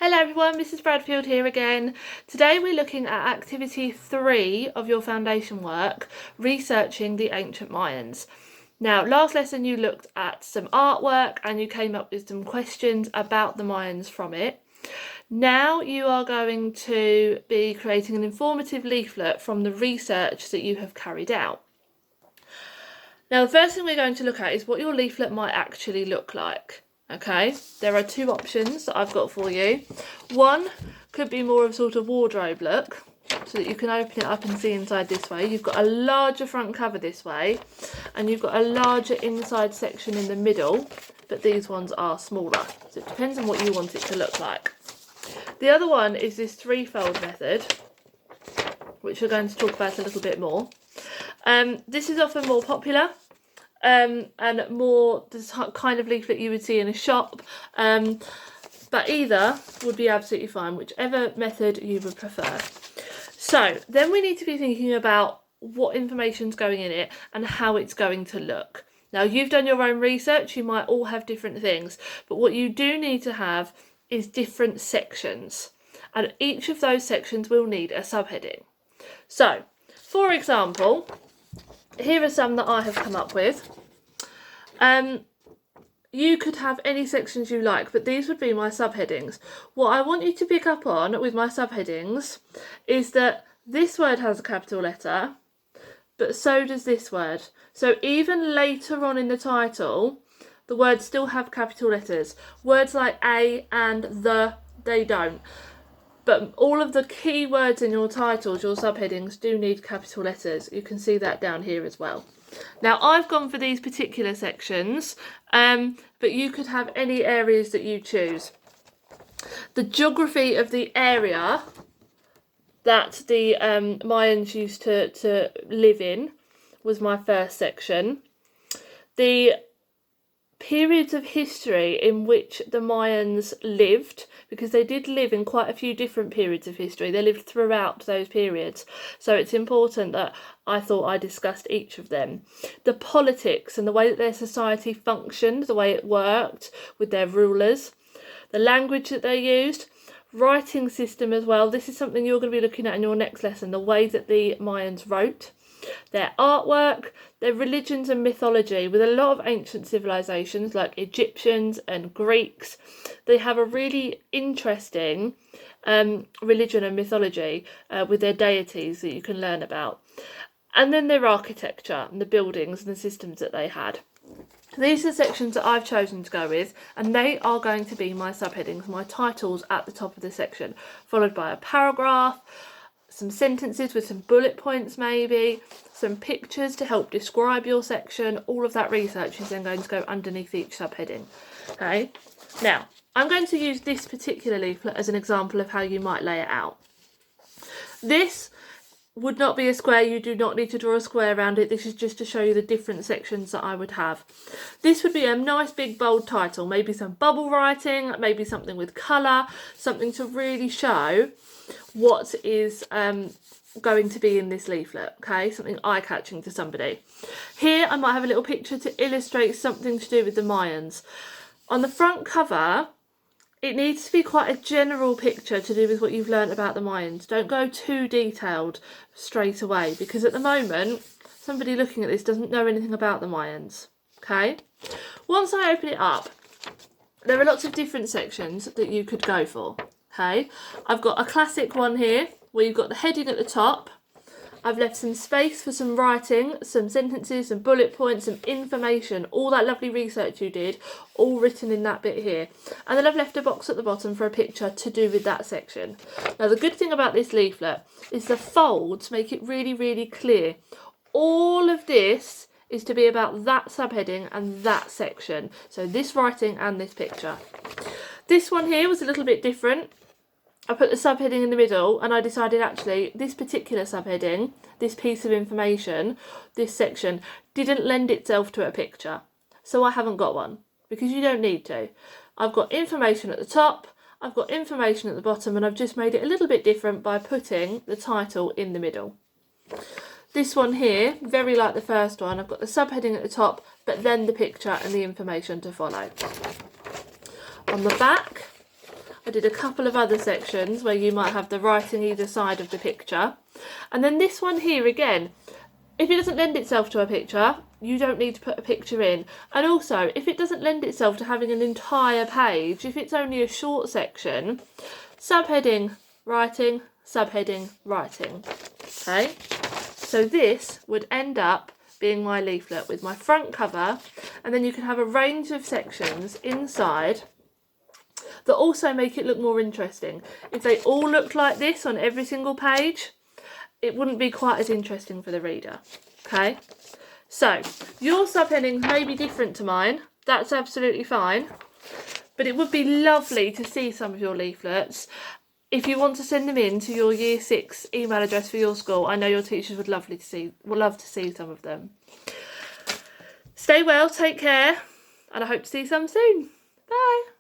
Hello everyone, Mrs. Bradfield here again. Today we're looking at activity 3 of your foundation work, researching the ancient Mayans. Now, last lesson you looked at some artwork and you came up with some questions about the Mayans from it. Now you are going to be creating an informative leaflet from the research that you have carried out. Now, the first thing we're going to look at is what your leaflet might actually look like. Okay, there are two options that I've got for you. One could be more of a sort of wardrobe look, so that you can open it up and see inside this way. You've got a larger front cover this way, and you've got a larger inside section in the middle, but these ones are smaller. So it depends on what you want it to look like. The other one is this threefold method, which we're going to talk about a little bit more. This is often more popular. And more the kind of leaflet you would see in a shop, but either would be absolutely fine, whichever method you would prefer. So then we need to be thinking about what information's going in it and how it's going to look. Now, you've done your own research, you might all have different things, but what you do need to have is different sections, and each of those sections will need a subheading. So, for example, here are some that I have come up with. You could have any sections you like, but these would be my subheadings. What I want you to pick up on with my subheadings is that this word has a capital letter, but so does this word. So even later on in the title, the words still have capital letters. Words like a and the, they don't. But all of the key words in your titles, your subheadings, do need capital letters. You can see that down here as well. Now, I've gone for these particular sections, but you could have any areas that you choose. The geography of the area that the Mayans used to live in was my first section. The periods of history in which the Mayans lived, because they did live in quite a few different periods of history. They lived throughout those periods. So it's important that I thought I discussed each of them. The politics and the way that their society functioned, the way it worked with their rulers. The language that they used. Writing system as well. This is something you're going to be looking at in your next lesson. The way that the Mayans wrote. Their artwork, their religions and mythology. With a lot of ancient civilizations like Egyptians and Greeks, they have a really interesting religion and mythology with their deities that you can learn about. And then their architecture and the buildings and the systems that they had. These are the sections that I've chosen to go with, and they are going to be my subheadings, my titles at the top of the section, followed by a paragraph, some sentences with some bullet points maybe, some pictures to help describe your section. All of that research is then going to go underneath each subheading. Okay, now I'm going to use this particular leaflet as an example of how you might lay it out. This would not be a square. You do not need to draw a square around it. This is just to show you the different sections that I would have. This would be a nice big bold title, maybe some bubble writing, maybe something with colour, something to really show what is going to be in this leaflet, okay? Something eye-catching to somebody. Here I might have a little picture to illustrate something to do with the Mayans. On the front cover, it needs to be quite a general picture to do with what you've learnt about the Mayans. Don't go too detailed straight away, because at the moment, somebody looking at this doesn't know anything about the Mayans, okay? Once I open it up, there are lots of different sections that you could go for, okay? I've got a classic one here, where you've got the heading at the top. I've left some space for some writing, some sentences, some bullet points, some information, all that lovely research you did, all written in that bit here. And then I've left a box at the bottom for a picture to do with that section. Now, the good thing about this leaflet is the folds make it really, really clear. All of this is to be about that subheading and that section. So this writing and this picture. This one here was a little bit different. I put the subheading in the middle, and I decided actually this particular subheading, this piece of information, this section, didn't lend itself to a picture. So I haven't got one, because you don't need to. I've got information at the top, I've got information at the bottom, and I've just made it a little bit different by putting the title in the middle. This one here, very like the first one, I've got the subheading at the top, but then the picture and the information to follow. On the back, I did a couple of other sections where you might have the writing either side of the picture. And then this one here again, if it doesn't lend itself to a picture, you don't need to put a picture in. And also, if it doesn't lend itself to having an entire page, if it's only a short section, subheading, writing, subheading, writing. Okay, so this would end up being my leaflet with my front cover, and then you can have a range of sections inside that also make it look more interesting. If they all looked like this on every single page, it wouldn't be quite as interesting for the reader. Okay, so your subheadings may be different to mine, that's absolutely fine, but it would be lovely to see some of your leaflets. If you want to send them in to your Year 6 email address for your school, I know your teachers would love to see some of them. Stay well, take care, and I hope to see you some soon. Bye.